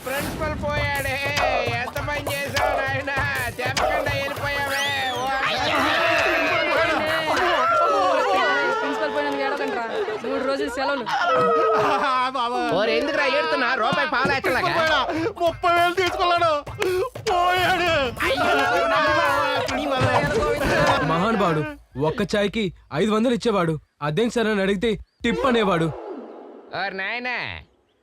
Principal పోయాడే, ఎంత పని చేసావు నాయన, చెప్పకుండా వెళ్ళిపోయావే. ప్రిన్సిపల్ పోయినందుకు ఏడకంట్రా, 3 రోజులు సెలవులు. ఎందుకురా ఏడుతున్నా? రూపాయి పాలేచ్చలాగా 30,000 తీసుకున్నాడు, పోయాడు. మహానుభావుడు ఒక్క చాయ్కి 500 ఇచ్చేవాడు. అదేం సార్ అని అడిగితే టిప్ అనేవాడు. నాయనా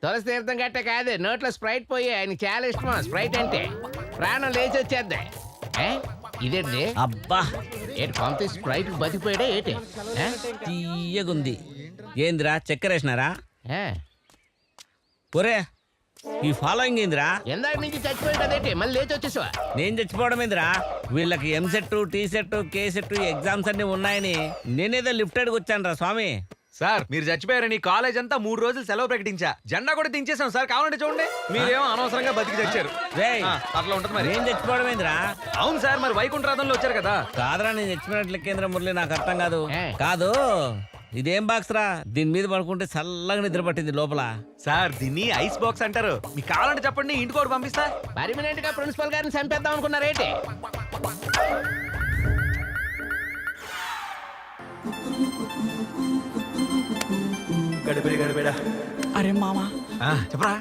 తులసి తీర్థం గట్ట కాదు, నోట్లో స్ప్రైట్ పోయి ఆయన చాలా ఇష్టం. స్ప్రైట్ అంటే ప్రాణం లేచి వచ్చేద్ది. ఇదేంటి అబ్బా, ఏంటి కొంత స్ప్రైట్ బతికిపోయాడా ఏంటి? తీయగుంది. ఏందిరా చక్కెరేసినారా? ఒరే ఈ ఫాలోయింగ్ ఏందిరా? ఎందాక నుంచి చచ్చిపోయాడు అదేంటి, మళ్ళీ లేచి వచ్చేసావా? నేను చచ్చిపోవడం ఏందిరా? వీళ్ళకి ఎంసెట్, టీసెట్, కేసెట్ ఎగ్జామ్స్ అన్ని ఉన్నాయని నేనేదో లిఫ్ట్ అడిగి వచ్చాను రా స్వామి. సార్ మీరు చచ్చిపోయారని కాలేజ్ అంతా 3 రోజులు సెలవు ప్రకటించా. జెండా కూడా దించేసాం సార్, కావాలంటే చూడండి. మీరేమో అనవసరంగా బతికి చచ్చారు. రేయ్, అట్లా ఉంటుంది మరి. నేను చచ్చిపోవడం ఏందిరా? అవును సార్, మరి వైకుంఠరాధంలో వచ్చారు కదా. కాదురా, నేను చచ్చిపోయినట్లు కేంద్ర మురళి, నాకు అర్థం కాదు. కాదు, ఇదేం బాక్స్ రా? దీని మీద పడుకుంటే చల్లగా నిద్ర పట్టింది లోపల. సార్ దీన్ని ఐస్ బాక్స్ అంటారు. మీకు కావాలంటే చెప్పండి, ఇంటికి కూడా పంపిస్తా. పర్మినెంట్ గా ప్రిన్సిపల్ గారిని చంపేద్దాం అనుకున్నారేంటి? అరే మామా, చెప్పరా.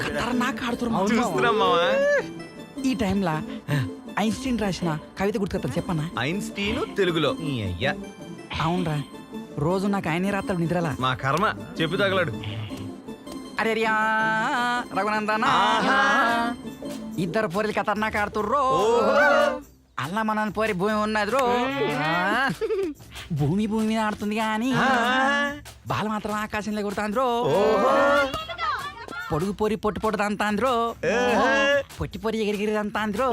ఖతర్నాక్ ఆడుతున్నారు. చూస్తున్నాం మావా. ఈ టైంలా ఐన్స్టీన్ రాసిన కవిత గుర్తుకొస్తా చెప్పన్నా? ఐన్స్టీన్ తెలుగులో. అయ్యా అవునరా, రోజు నాకు ఆయనే రాస్తాడు నిద్రలా. మా కర్మ, చెప్పు తగలడు. అరే రియా రఘునందన, ఇద్దరు పోరీలు ఖతర్నాక్ ఆడుతుర్రో. అల్లా మన పోరి భూమి ఉన్నది రో. భూమి భూమి మీద ఆడుతుంది కానీ బాల మాత్రం ఆకాశంలో కొడుతాంద్రో. పొడుగు పొరి పొట్టు పొట్టు అంతాంద్రో, పొట్టి పొరి ఎగిరిగిరి అంతాంద్రో.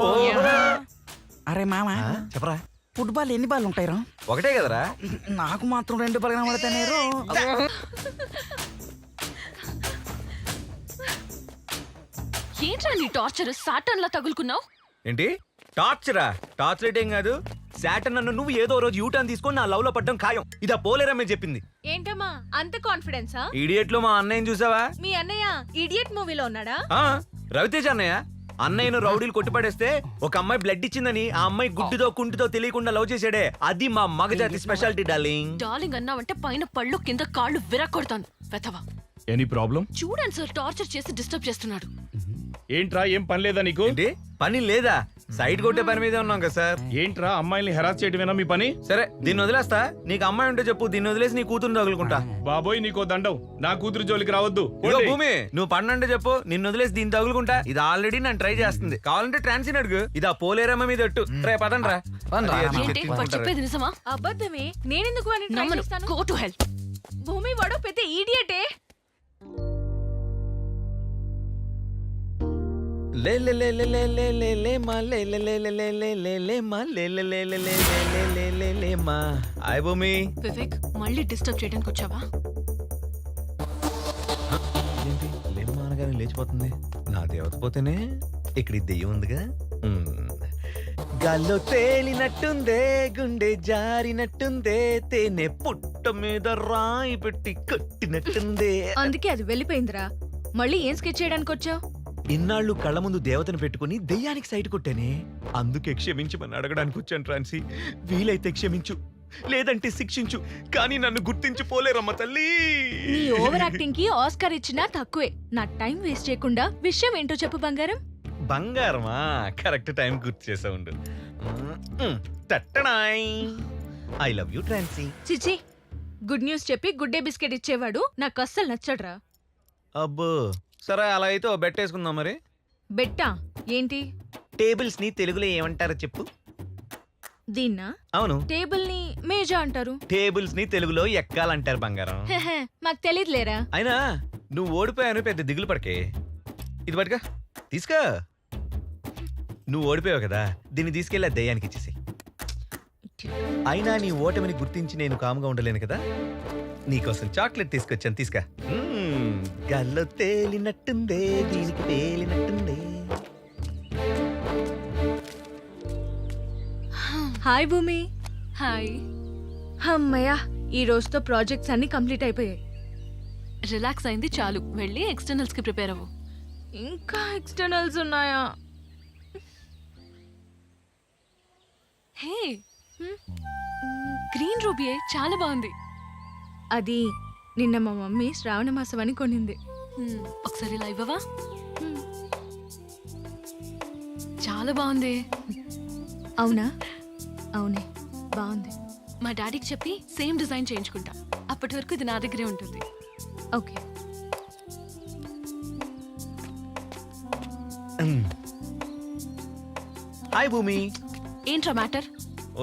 అరే మామ చెప్పరా, ఫుట్బాల్ ఎన్ని బాల్ ఉంటాయి రా? ఒకటే కదరా. నాకు మాత్రం 2 బాల్ కనబడతానే రో. ఏంట్రా నీ టార్చర్? సాటన్ లా తగులుకున్నావు ఏంటి టార్చరా? టార్చ్ లైట్ ఏం కాదు. శాటర్న్ నన్ను నువ్వు ఏదో రోజు యూటర్న్ తీసుకొని నా లవ్ లో పడ్డం ఖాయం. ఇదా పోలేరమ్మే చెప్పింది. ఏంటమ్మా అంత కాన్ఫిడెన్సా? ఇడియట్ లో మా అన్నయ్యని చూసావా? మీ అన్నయ్య ఇడియట్ మూవీలో ఉన్నాడా? రవితేజ అన్నయ్య. అన్నయ్యను రౌడీలు కొట్టిపడేస్తే ఒక అమ్మాయి బ్లడ్ ఇచ్చిందని ఆ అమ్మాయి గుడ్డితో కుంటితో తెలియకుండా లవ్ చేసాడే, అది మా మగజాతి స్పెషాలిటీ డార్లింగ్. డార్లింగ్ అన్నావంటే పైన పళ్ళు కింద కాళ్ళు విరక్కొడతాను. వెతవా. Any problem? చూడండి సార్, టార్చర్ చేసి డిస్టర్బ్ చేస్తున్నాడు. ఏంట్రా, ఏం పని లేదా నీకు? ఏంటి పని లేదా? సైడ్ కొట్టే పని మీదే ఉన్నాం కదా సార్. ఏంట్రా, అమ్మాయిల్ని హెరాస్ చేయటమేనా మీ పని? సరే దీన్ని వదిలేస్తా. నీకు అమ్మాయి ఉంటే చెప్పు, దీన్ని వదిలేసి నీ కూతురు తగులుకుంటా. బాబోయ్ నీకో దండం, నా కూతురు జోలికి రావద్దు. ఇదిగో భూమి, నువ్వు పన్నంటే చెప్పు, నిన్ను వదిలేసి దీన్ని తగులుకుంటా. ఇది ఆల్రెడీ నన్ను ట్రై చేస్తుంది. కావాలంటే ట్రాన్సిన్ అడుగు. ఇది ఆ పోలేరమ్మ మీద ఎట్టు. రే పదండ్రా. ఏంటి వాడు చెప్పేది నిజమా? అబద్ధమే. నేనెందుకు వాడిని ట్రై చేస్తాను? Go to hell. భూమి వాడు పెద్ద ఈడియటే. లే లే లే లే లే లే లే లే మా లే లే లే లే లే లే లే లే మా లే లే లే లే లే లే లే లే లే మా. హాయ్ భూమి. వివేక్, మళ్ళీ డిస్టర్బ్ చేయడానికి వచ్చావా? ఏంటి లేమ్మా అనగానే లేచిపోతుంది? నా దేవత పోతేనే ఇక్కడ ఈ దెయ్యం ఉందిగా. గాల్లో తేలినట్టుందే, గుండె జారినట్టుందే, తేనె పుట్ట మీద రాయి పెట్టి కట్టినట్టుందే. అందుకే అది వెళ్ళిపోయిందిరా. మళ్ళీ ఏం స్కెచ్ చేయడానికి వచ్చావు? ఇన్నాళ్ళు కళ్ళ ముందు దేవతను పెట్టుకుని దెయ్యానికి సైట్ కొట్టానే, అందుకే క్షమించమని అడగడానికి వచ్చాను ట్రాన్సీ. వీలైతే క్షమించు, లేదంటే శిక్షించు, కానీ నన్ను గుర్తించి పోలేరమ్మ తల్లి. నీ ఓవర్ యాక్టింగ్ కి ఆస్కార్ ఇచ్చినా తక్కువే. నా టైం వేస్ట్ చేయకుండా విషయం ఏంటో చెప్పు బంగారం. బంగారమా? కరెక్ట్ టైం గుర్తు చేసా ఉండు. ఐ లవ్ యూ ట్రాన్సీ. చిచి, గుడ్ న్యూస్ చెప్పి గుడ్ డే బిస్కెట్ ఇచ్చేవాడు నాకు అస్సలు నచ్చడ్రా. అబ్బో సరే, అలా అయితే ఓ బెట్ వేసుకుందాం. మరి బెట్టా ఏంటి? టేబుల్స్ ని తెలుగులో ఏమంటారో చెప్పు. దీన్నా? అవును, టేబుల్ ని మేజా అంటారు. టేబుల్స్ ని తెలుగులో ఎక్కాలంటారు బంగారం. మాకు తెలియదులేరా. అయినా నువ్వు ఓడిపోయాను పెద్ద దిగులు పడకే. ఇది పట్టుగా, తీసుకో. నువ్వు ఓడిపోయావు కదా, దీన్ని తీసుకెళ్ళి దయ్యానికి ఇచ్చేసి. అయినా నీ ఓటమిని గుర్తించి నేను కాముగా ఉండలేను కదా. నీకోసం చాక్లెట్ తీసుకొచ్చాను, తీసుకా. గల్లో తేలినట్టుందే, దీనికి తేలినట్టుందే. హాయ్ భూమి. హాయ్. అమ్మయ్యా, ఈ రోజుతో ప్రాజెక్ట్స్ అన్ని కంప్లీట్ అయిపోయాయి. రిలాక్స్ అయింది చాలు, వెళ్ళి ఎక్స్టర్నల్స్ కి ప్రిపేర్ అవ్వు. ఇంకా ఎక్స్టర్నల్స్ ఉన్నాయా? హే, గ్రీన్ రూబీయే చాలా బాగుంది. అది నిన్న మా మమ్మీ శ్రావణ మాసం అని కొనింది. ఒకసారి లైవ్ అవ్వా. చాలా బాగుంది. అవునా? అవునే, బాగుంది. మా డాడీకి చెప్పి సేమ్ డిజైన్ చేయించుకుంటా. అప్పటి వరకు ఇది నా దగ్గరే ఉంటుంది. ఓకే. హాయ్ భూమి. ఏంట్రా మ్యాటర్?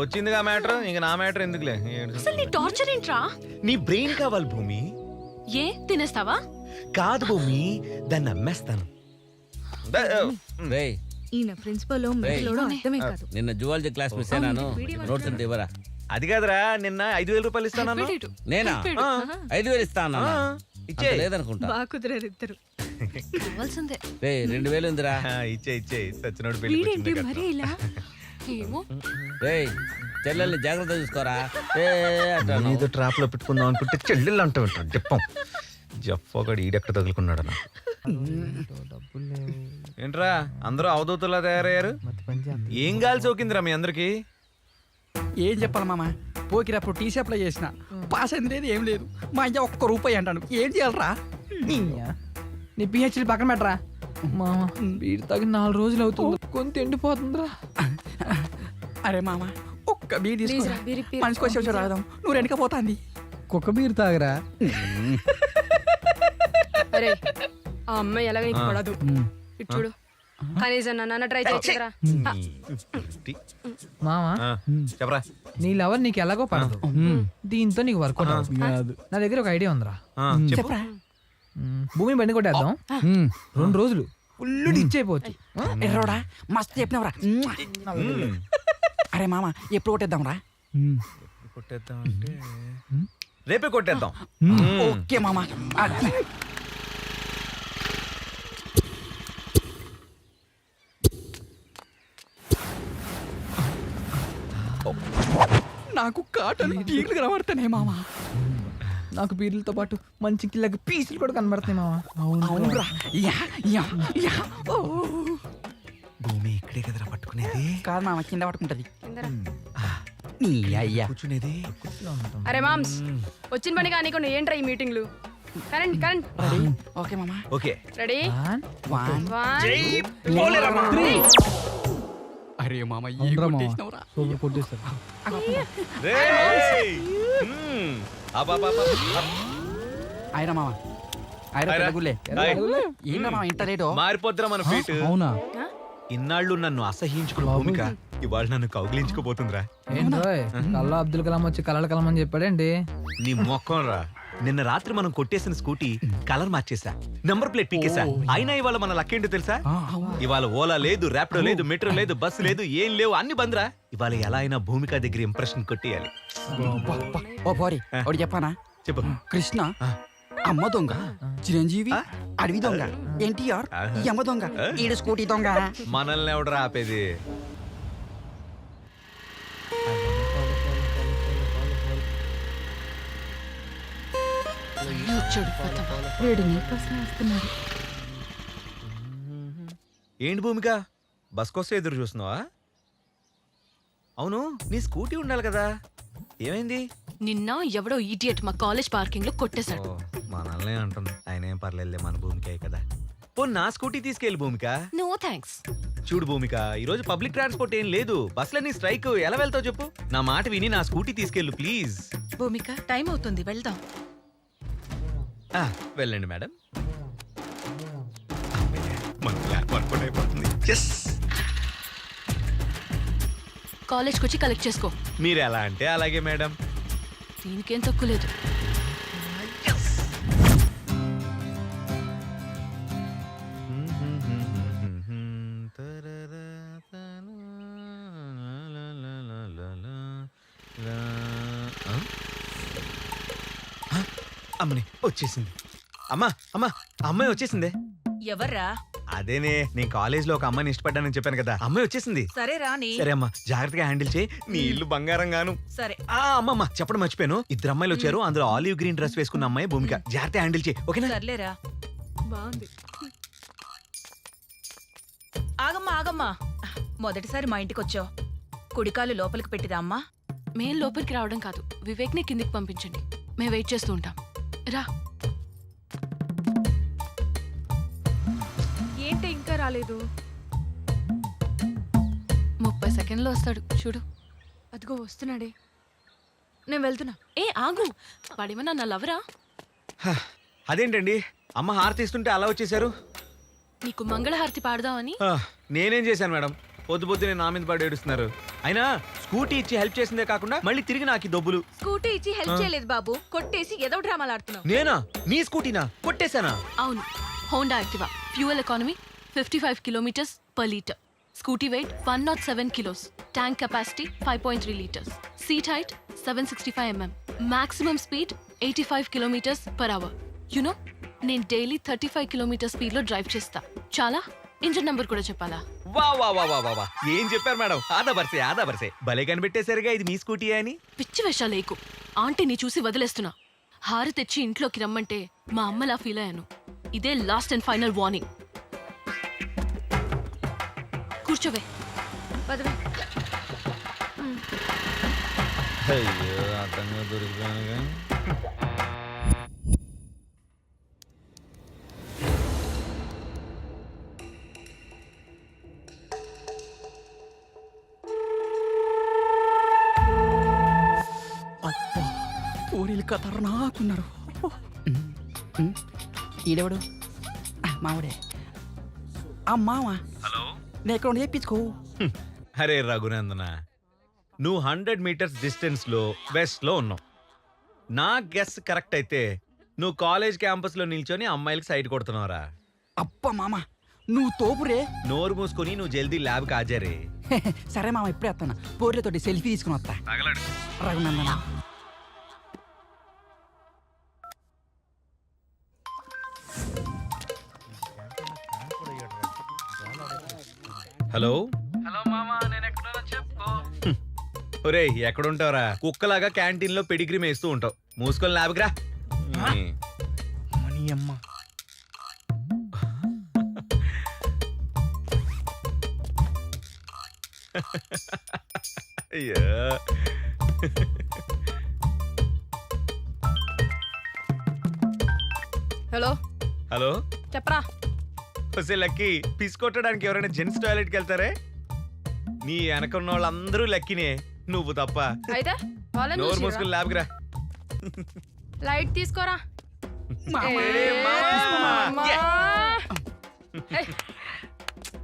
వచ్చిందిగా మ్యాటర్, ఇంక నా మ్యాటర్ ఎందుకులే. అసలు నీ టార్చర్ ఏంట్రా? నీ బ్రెయిన్ కావాలి భూమి. ఏ తినేస్తావా? కాదు భూమి, దాన్ని అమ్మేస్తాను. రేయ్, ఈయన ప్రిన్సిపల్ మెట్లోడో అర్థమే కాదు. నిన్న జువాలజీ క్లాస్ మిస్ అయినాను. నోట్స్ ఉంటే ఇవ్వరా? అది కాదురా, నిన్న 5,000 రూపాయలు ఇస్తానన్నా. పెట్టేటు. నేనా? పెట్టేటు. 5,000 ఇస్తాను. ఇచ్చే. లేదనుకుంటా. బాగా కుదిరారు ఇద్దరు. కావాల్సిందే. రే 2,000 ఉందిరా. ఇచ్చే సచ్చినోడు పెళ్లి వీడేంటి మరి ఇలా? ఏమో. రే చెల్లెల్ని జాగ్రత్త చూసుకోరా. ఏ అంటాను. ఏదో ట్రాప్ లో పెట్టుకుందాం అనుకుంటే చెల్లెళ్ళు అంటూ ఉంటాడు. చెప్పం జప్పగాడు ఈడెక్కడ తగులుకున్నాడు అన్న. ఏంట్రా అందరూ అవధూతలా తయారయ్యారు? ఏం గాలి సోకిందిరా మీ అందరికి? ఏం చెప్పాలి మామ, పోకిరప్పుడు టీ షాప్లో చేసిన పాస్ అయింది లేదు, ఏం లేదు. మా అయ్య ₹1 అంటాను. ఏం చేయాలరా? నీ పిహెచ్డి పక్కన పెట్టరా. మామ వీడి తగిన 4 రోజులు అవుతుంది, కొంత ఎండిపోతుందిరా. అరే మామ, ఒక్క బీర్ తీసుకురా, మనిషికి వచ్చి రాదాం. నువ్వు రెండుకపోతాంది. కుక్క బీరు తాగరా. అరే ఆ అమ్మాయి ఎలాగ నీకు పడదు. ఇటు చూడు, కనీసం నన్ను ట్రై చేయరా. మామ చెప్పరా. నీ లవర్ నీకు ఎలాగో పడదు, దీంతో నీకు వర్క్ కాదు. నా దగ్గర ఒక ఐడియా ఉందిరా. చెప్పరా. భూమిని బండి కొట్టేద్దాం. 2 రోజులు ఫుల్ డిచ్ అయిపోవచ్చు. ఎర్రోడా మస్తు చెప్పినవరా. అరే మామ, ఎప్పుడు కొట్టేద్దాం రా? కొట్టేద్దాం అంటే రేపే కొట్టేద్దాం. ఓకే మామ. అది నాకు కాటన్ పీర్లు కనబడుతున్నాయి మామ. నాకు పీర్లతో పాటు మంచి కిల్లకి పీసులు కూడా కనబడుతున్నాయి మామ. అవునురా. Yeah, yeah, yeah. ఓ. భూమి ఇక్కడే కదరా పట్టుకునేది. కాదు మామ, కింద పట్టుకుంటది. నీ అయ్యా కూర్చునేది. అరే మామ్స్, వచ్చిన పని కానీ కొన్ని ఏంట్రా ఈ మీటింగ్లు? Current current. ఓకే మామ. Okay ready? 1 అరే మామ, సూపర్ కొట్టేస్తారు. అయినా మామ, ఏంటో మామ ఇంత లేటో? మారిపోద్దురా మన ఫీట్. అవునా? ఇన్నాళ్ళు నన్ను అసహించుకున్న భూమిక ఇవాళ నన్ను కౌగిలించుకోబోతుందిరా. ఏంట్రోయ్, కల్లా అబ్దుల్ కలాం వచ్చి కలర్ కలాం అని చెప్పాడేంటి? నీ మొక్కం రా. నిన్న రాత్రి మనం కొట్టేసిన స్కూటీ కలర్ మార్చేసా, నెంబర్ ప్లేట్ పీకేసా. అయినా ఇవాళ మన లక్కేంటో తెలుసా? ఇవాళ ఓలా లేదు, ర్యాపిడో లేదు, మెట్రో లేదు, బస్సు లేదు, ఏం లేవు, అన్ని బంద్రా. ఇవాళ ఎలా అయినా భూమిక దగ్గర ఇంప్రెషన్ కొట్టేయాలి. ఓ పోరి, ఒకటి చెప్పానా? చెప్పు. కృష్ణ అమ్మ దొంగ, చిరంజీవి అడవి దొంగ, ఎన్టీఆర్ యమ్మ దొంగ, ఈడు స్కూటీ దొంగ. మనల్ని ఎవడరా ఆపేది? ఏంటి భూమిక, బస్ కోసం ఎదురు చూస్తున్నావా? అవును, నీ స్కూటీ ఉండాలి కదా, ఏమైంది? నిన్న ఎవడో ఈడియట్ మా కాలేజ్ పార్కింగ్ లో కొట్టేశాడు. మనల్నే అంటుంది. ఆయన ఏం పర్లేదులే, మన భూమికే కదా. ఓ నా స్కూటీ తీసుకెళ్ళి భూమిక. No thanks. చూడు భూమిక, ఈ రోజు పబ్లిక్ ట్రాన్స్పోర్ట్ ఏం లేదు, బస్సులన్నీ స్ట్రైక్. ఎలా వెళ్తావు చెప్పు? నా మాట విని నా స్కూటీ తీసుకెళ్ళు ప్లీజ్. భూమిక, టైం అవుతుంది, వెళ్దాం. వెళ్ళండి మేడం. మన ప్లాన్ వర్కౌట్ అయిపోతుంది. కాలేజ్కి వచ్చి కలెక్ట్ చేసుకో. మీరు ఎలా అంటే అలాగే మేడం. దీనికేం తక్కువ లేదు. అమ్మని వచ్చేసింది. అమ్మా అమ్మా, అమ్మాయి వచ్చేసిందే. ఎవర్రా? అదేనే నేను కాలేజ్ లో ఒక అమ్మాయిని ఇష్టపడ్డానని చెప్పాను కదా, అమ్మాయి వచ్చేసింది. సరే రాని. సరే అమ్మా, జాగ్రత్తగా హ్యాండిల్ చేయి, నీ ఇల్లు బంగారం గాను. సరే. అమ్మమ్మ చెప్పడం మర్చిపోయాను, ఇద్దరు అమ్మాయిలు వచ్చారు, అందులో ఆలివ్ గ్రీన్ డ్రెస్ వేసుకున్న అమ్మాయి భూమిక. జాగ్రత్తగా హ్యాండిల్ చేయి, ఓకేనా? సర్లేరా. బాగుంది. ఆగమ్మా మొదటిసారి మా ఇంటికి వచ్చావు, కుడికాలు లోపలికి పెట్టిరా అమ్మా. మేం లోపలికి రావడం కాదు, వివేక్ని కిందికి పంపించండి, మేము వెయిట్ చేస్తూ ఉంటాం. రా. ఏంటి ఇంకా రాలేదు? 30 సెకండ్లో వస్తాడు చూడు. అదిగో వస్తున్నాడే. నేను వెళ్తున్నా. ఏ ఆగు, వాడేమన్నా నా లవరా? అదేంటండి అమ్మ హారతి ఇస్తుంటే అలా వచ్చేసారు? నీకు మంగళహారతి పాడదామని. నేనేం చేశాను మేడం, పొద్దునే నా మీద పడి ఏడుస్తున్నారు. అయినా స్కూటీ ఇచ్చి హెల్ప్ చేసిందే కాకుండా మళ్ళీ తిరిగి నాకు ఈ దొబ్బులు. స్కూటీ ఇచ్చి హెల్ప్ చేయలేదు బాబు, కొట్టేసి ఏదో డ్రామాలు ఆడుతున్నావు. నేనా? నీ స్కూటీనా కొట్టేశానా? అవును, Honda Activa. Fuel economy 55 kilometres per litre. Scooty weight 107 kilos. Tank capacity 5.3 litres. Seat height 765 mm. Maximum speed 85 kilometres per hour. You know నేను డైలీ 35 కిలోమీటర్ స్పీడ్ లో డ్రైవ్ చేస్తా. చాలా ఇంజిన్ నంబర్ కూడా చెప్పాలా? వా వా వా వా వా, ఏం చెప్పారు మేడం? ఆదా బర్సే భలే కనిపెట్టేసరిగా ఇది మీ స్కూటీ అని. పిచ్చి వేషాలేకు. ఆంటీని చూసి వదిలేస్తున్నా. హార తెచ్చి ఇంట్లోకి రమ్మంటే మా అమ్మలా ఫీల్ అయ్యాను. ఇదే లాస్ట్ అండ్ ఫైనల్ వార్నింగ్. కూర్చోవే. పదవే. అయ్యో అర్థంగా దొరికిపోయానుగా. ఊరిలు ఖతర్నాకున్నారు. ఈడెవడు? మావుడే. మావా. హలో, నేను ఎక్కడ చెప్పించుకో. అరే రఘునందన, నువ్వు 100 మీటర్స్ డిస్టెన్స్ లో వెస్ట్ లో ఉన్నావు. నా గెస్ కరెక్ట్ అయితే నువ్వు కాలేజ్ క్యాంపస్ లో నిల్చొని అమ్మాయిలకి సైడ్ కొడుతున్నావురా. అప్ప మామ నువ్వు తోపురే. నోరు మూసుకొని నువ్వు జల్దీ ల్యాబ్ కి హాజరే. సరే మామ, ఇప్పుడే వస్తాను. పోర్లతోటి సెల్ఫీ తీసుకుని వస్తా. రఘునందన. హలో. హలో మామ, నేను ఎక్కడ చెప్పుకో. ఒరేయ్ ఎక్కడుంటావురా? కుక్కలాగా క్యాంటీన్ లో పెడిగ్రీ మేస్తూ ఉంటావు. మూసుకొని ల్యాబ్కి రా. అమ్మ అయ్యో. హలో హలో, చెప్పరా. వస్తే లక్కీ, పిస్ కొట్టడానికి ఎవరైనా జెంట్స్ టాయిలెట్కి వెళ్తారే? నీ వెనకున్న వాళ్ళందరూ లక్కీనే, నువ్వు తప్ప. అయితే వాళ్ళని నోరు చూసిరా. మూసుకొని ల్యాబ్కి రా. లైట్ తీసుకోరా.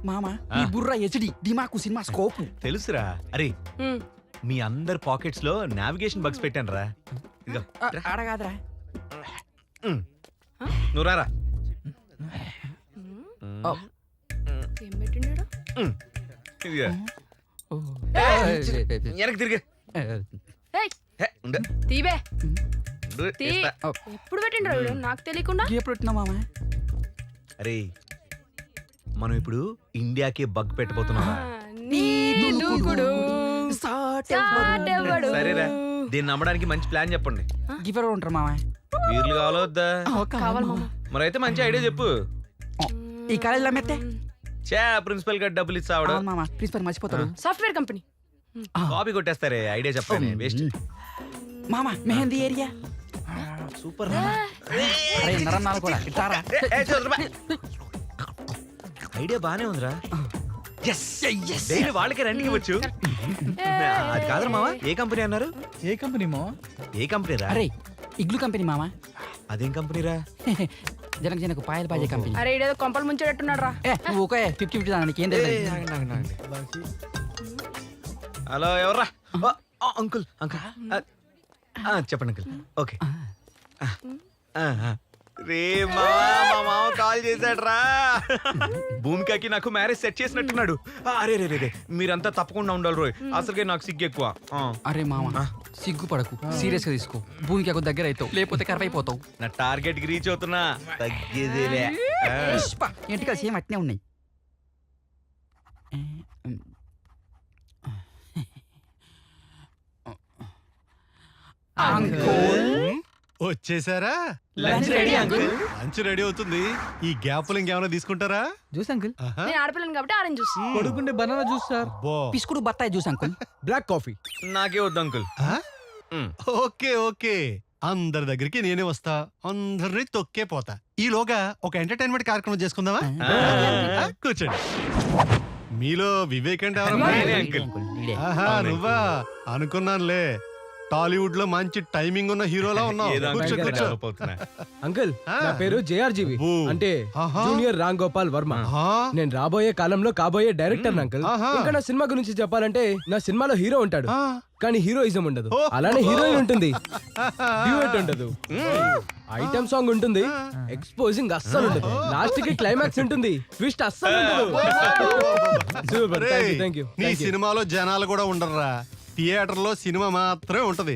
మామ ఈ బుర్ర హెచ్డి దిమాకు సినిమా స్కోప్ తెలుసురా. అరే మీ అందరి పాకెట్స్ లో నావిగేషన్ బగ్స్ పెట్టాను రా. ఇదిగో అడగాదరా. నువ్వు రారా. ఏం పెట్టిండాడు? ఇదిగో. వెనక్కి తిరిగి. తీబే తీ. ఎప్పుడు పెట్టిండ్రు నాకు తెలియకుండా? ఎప్పుడు పెట్టినా మామ? అరే మనం ఇప్పుడు ఇండియాకి బగ్ పెట్టబోతున్నాం. నీ దూకుడు సాటెవ్వడు. సరేరా, దీన్ని నమ్మడానికి మంచి ప్లాన్ చెప్పండి. గిఫర్ ఉంటారు మామ. వీర్లు కావాలో వద్దా? కావాలి మామ. మరి అయితే మంచి ఐడియా చెప్పు. ఈ కాలేజీలో మెత్తే చే ప్రిన్సిపల్ గా డబ్బులు ఇస్తావడం. మామ ప్రిన్సిపల్ మర్చిపోతాడు. Software company. కాపీ కొట్టేస్తారే, ఐడియా చెప్పండి. వేస్ట్. మామ మెహందీ ఏరియా. సూపర్. అరే నరన్నాలు కూడా ఇట్టారా. ఐడియా బానే ఉందిరా. డైలీ వాళ్ళకే రెంట్కి వచ్చు. అది కాదురా మావా, ఏ కంపెనీ అన్నారు? ఏ కంపెనీ మో? ఏ కంపెనీ రా? అరే ఇగ్లు కంపెనీ మామ. అదేం కంపెనీ రా? జనకు జనకు పాయలు బాజే కంపెనీ. అరే ఇదేదో కొంపలు ముంచేటట్టున్నాడు రా. నువ్వు ఓకే 50-50 దానికి ఏం తెలియదు. హలో ఎవర్రా? అంకుల్ అంకుల్ చెప్పండి అంకుల్. ఓకే రే మా మామ కాల్ చేశాడ్రా. భూమికకి నాకు మ్యారేజ్ సెట్ చేసినట్టున్నాడు. అరే రే రే మీరంతా తప్పకుండా ఉండాలి రోయ్, అసలుకే నాకు సిగ్గు ఎక్కువ. అరే మామ సిగ్గుపడకు, సీరియస్ గా తీసుకో. భూమికి ఒక దగ్గర అవుతావు, లేకపోతే కరవైపోతావు. నా టార్గెట్ కి రీచ్ అవుతున్నా, తగ్గేదేలే. ఇంటికి సేమ్ అట్నే ఉన్నాయి. వచ్చేసారా? Lunch ready uncle. Lunch ready అవుతుంది. ఈ గ్యాప్లు ఇంకేమైనా తీసుకుంటారా? Juice uncle. ఆహా. నేను ఆడపిల్లని కాబట్టి ఆరెంజ్ జ్యూస్. పడుకుంటే బనానా జ్యూస్ సార్. అబ్బో. పిసుకుడు బత్తాయి జ్యూస్ అంకుల్. Black coffee. నాకే వద్దు అంకుల్. ఆ? ఓకే ఓకే, అందరి దగ్గరికి నేనే వస్తా, అందరినీ తొక్కే పోతా. ఈలోగా ఒక ఎంటర్టైన్మెంట్ కార్యక్రమం చేసుకుందామా? ఆ, కూర్చోండి. మీలో వివేక్ అంటే ఎవరమ్మా? నేనే అంకుల్. ఆహా, నువ్వా? అనుకున్నానులే. టాలీవుడ్ లో మంచి టైమింగ్ ఉన్న హీరోలా ఉన్నావు. ఏదో కూర్చో అంకుల్ కూర్చో. డెవలప్ అవుతున్నా. అంకుల్ నా పేరు జేఆర్జీవి, ఓ. అంటే ఆహా. జూనియర్ రామ్ గోపాల్ వర్మ. ఆహా. నేను రాబోయే కాలంలో కాబోయే డైరెక్టర్ అంకుల్. ఆహా. ఇంకా నా సినిమా గురించి చెప్పాలంటే నా సినిమాలో హీరో ఉంటాడు, ఆ. కానీ హీరోయిజం ఉండదు. ఓ. అలానే హీరోయిన్ ఉంటుంది, డ్యూయట్ ఉండదు, ఐటమ్ సాంగ్ ఉంటుంది, ఎక్స్పోజింగ్ అస్సలు ఉండదు, లాస్ట్ కి క్లైమాక్స్ ఉంటుంది, ట్విస్ట్ అస్సలు ఉండదు. సూపర్, రేయ్, థ్యాంక్ యూ. నీ సినిమాలో జనాలు కూడా ఉండరురా. థియేటర్ లో సినిమా మాత్రమే ఉంటది.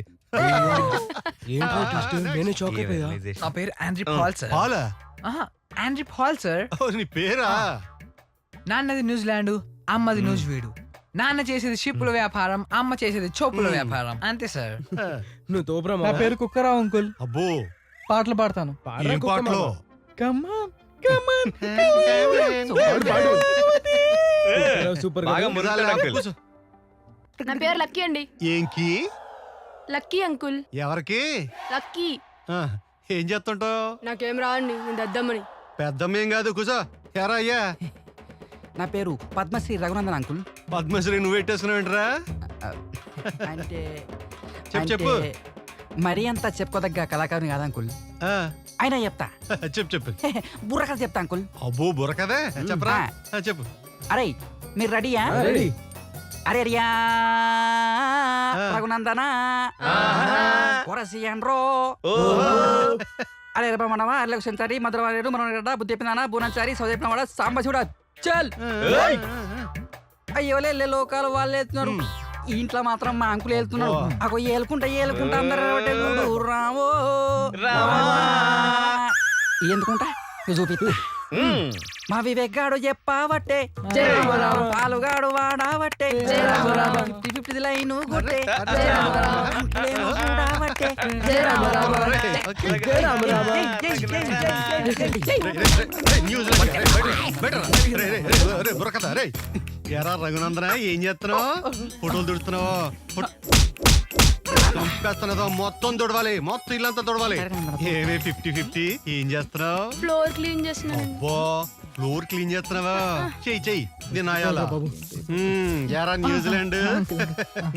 ఏంటో ట్విస్ట్, నేను షాక్ అయిపోయా. నా పేరు ఆండ్రీ పాల్ సార్. హాలా? Andre Paul sir. ఓ, నీ పేరా? నాన్నది న్యూజిలాండ్, అమ్మది న్యూజివీడు. నాన్న చేసేది షిప్పుల వ్యాపారం, అమ్మ చేసేది చోపుల వ్యాపారం. అంతే సార్. నువ్వు తోపురా నా మావా. పేరు కుక్కరావు అంకుల్. అబ్బో, పాటలు పాడతాను. పాడరా ఏం కుక్క పాటలో? మావా. కమాన్ కమాన్. పాడు, పాడు. కుక్కరావు సూపర్ గా బాగా ఉంది. మురుకుతాడు అంకుల్. కూర్చో. నా పేరు లక్కీ అండి. ఏంకి? Lucky uncle. ఎవరికి? లక్కీ. ఆ, ఏం చేస్తుంటావు? నాకేం రాండి, నేను దద్దమ్మని. పెద్దమ్మేం కాదు, కూర్చో. ఎరా అయ్యా? నా పేరు పద్మశ్రీ రఘునందన్ అంకుల్. పద్మశ్రీ నువ్వు పెట్టేసుకున్నావేంట్రా? అంటే చెప్పు. అంటే మరీ అంత చెప్పుకోదగ్గ కళాకారుని కాదు అంకుల్. ఆ, అయినా చెప్తా. చెప్పు. బుర్రకథ చెప్తా అంకుల్. అబ్బో, బుర్రకదే చెప్పరా? ఆ, చెప్పు. అరే మీరు రెడీయా? ఆ, రెడీ. అరే రియా రఘునందన కొరసియన్రో. అరే రమణవా అల్లెకు సెంచారి మధురవాడు మనగడ్డ బుద్ధి చెప్పినానా బూనంచారి సౌదీపనవాడ సాంబ చూడ చల్. అయ్యో లే లోకాలు వాళ్ళు వెళ్తున్నారు, ఈ ఇంట్లో మాత్రం మా అంకులు వెళ్తున్నారు. అగో ఏలుకుంటా అందరూ రావో ఎందుకుంటా చూపిస్తా. మా వివేక్ గాడు చెప్పావట్టే, పాలుగాడు వాడావట్టే, 50-50 లైన్ కొట్టే, చూడావట్టే. బుర్రకథ రే. ఎరా రఘునందన, ఏం చేస్తున్నావు? ఫోటోలు దుడుతున్నావు? చంపేస్తున్నదో మొత్తం దుడవాలి, మొత్తం ఇల్లంతా దుడవాలి. ఏమే 50-50 ఏం చేస్తున్నావు? ఫ్లోర్ క్లీన్ చేస్తున్నాను. అబ్బో, ఫ్లోర్ క్లీన్ చేస్తున్నావా? చెయ్యి నేను ఆయాలా. ఎరా న్యూజిలాండ్,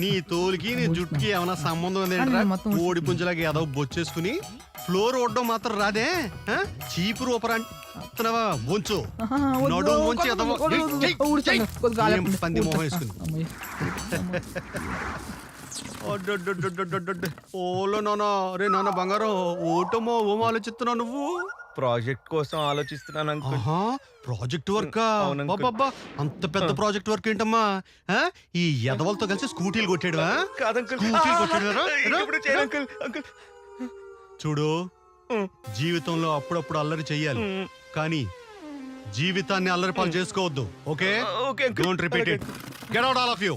నీ తోలుకి నీ జుట్టుకి ఏమైనా సంబంధం ఉందేంట్రా? కోడి పుంజలాగా ఏదో బొచ్చేసుకుని ఫ్లోర్ ఓడడం మాత్రం రాదే? చీపురు ఉపరంటున్నావా? వంచు నడు వంచి ఎదవ. ఏం పంది మొహం వేసుకుని. ఓలో నాన్న, రే నాన్న బంగారం, ఓటమో ఓమో ఆలోచిస్తున్నావు నువ్వు? ప్రాజెక్ట్ కోసం ఆలోచిస్తున్నాను అంకుల్. ఆహా, ప్రాజెక్ట్ వర్క్? అవును అంకుల్. బాబా, అంత పెద్ద ప్రాజెక్ట్ వర్క్ ఏంటమ్మా? ఈ ఎదవలతో కలిసి స్కూటీలు కొట్టాడువా? కాదంకుల్. స్కూటీలు కొట్టాడురా? ఇప్పుడు చేయను అంకుల్. అంకుల్ చూడు, జీవితంలో అప్పుడప్పుడు అల్లరి చెయ్యాలి, కానీ జీవితాన్ని అల్లరి పాలు చేసుకోవద్దు. Okay, okay uncle. Don't repeat it. Get out all of you.